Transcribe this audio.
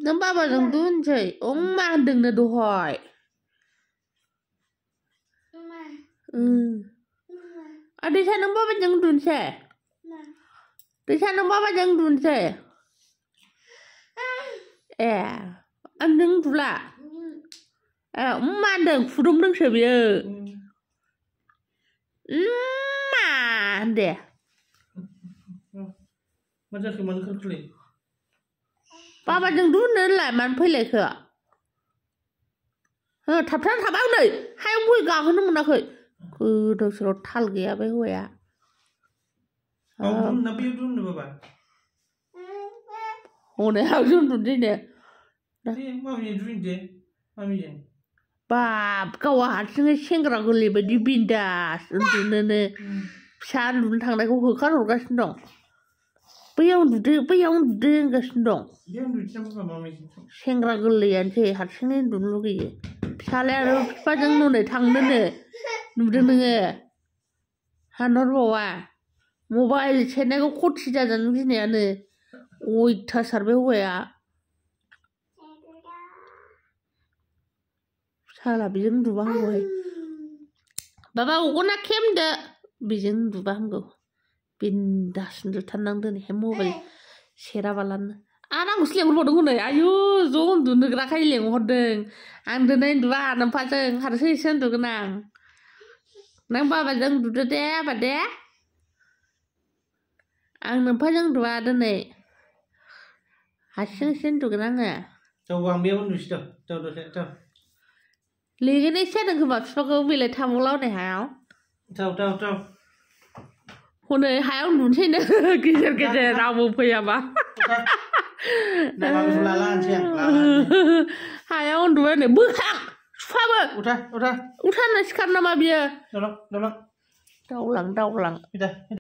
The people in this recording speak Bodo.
Nang babaजों उन्दुनोसै मा होनदोंनो दहाय दैसा नों बाबाजों उन्दुनोसै दैसा नों बाबाजों उन्दुनोसै नों उन्दुला मा होनदों फुदुंदोंसो बियो मा होनदे मा जाखो मानो खोख्लै बाबाजों उन्दुनो होनलाय मानो फैलायखो थाबथाना थाबां नै हायाव गय गाखोनो मोनाखै गोदाव सोराव थाल गैया बे हौवाया हनै हायावसो उन्दुनोसै बाब गावहा हारसिङै सेंग्रा गोरलै बायदि बिन्दास उन्दुनोनो फिसा उन्दुनो थांनायखौ होखारहरगासिनो दं बैयाव उन्दुदो होनगासिनो दं सेंग्रा गोरलैयानोसै हारसिङै उन्दुनो लुगैयो फिसालाया आरो बिफाजों नै थांनोनो नुदों नोङो हानहरबावा मबाइल सेरनायखौ खथि जाजानो गिनायानो अयथासार बे हौवाया साला बेजों उन्दुबा हामगौहाय बाबा अगना खेमदो बेजों उन्दुबा हामगौ बिन्दास उन्दुथारनां दिनैहाय मबाइल सेराबालानो आंखौसो लेंहरबावदों हनै आयु ज' उन्दुनोग्राखाय लेंहरदों आं दिनै उन्दुबा नोमफाजों हारसिंसो उन्दुगोन आं नों बाबाजों उन्दुदो दे आबा दे आं नोमफाजों उन्दुआ दिनै हारसिंसो उन्दुगोन आङो आं बेयाव उन्दुसै दसे लेंहैनायसो जादों खोमा बिफाखौ बेलाय थाबावला हनै हायाव हनै हायाव उन्दुनोसैनो गेजेर गेजेर रावबो फैयाबा हायाव उन्दुबाय नै बोखां सुफाबो उथा होनना सिखार नामा बियो दावलां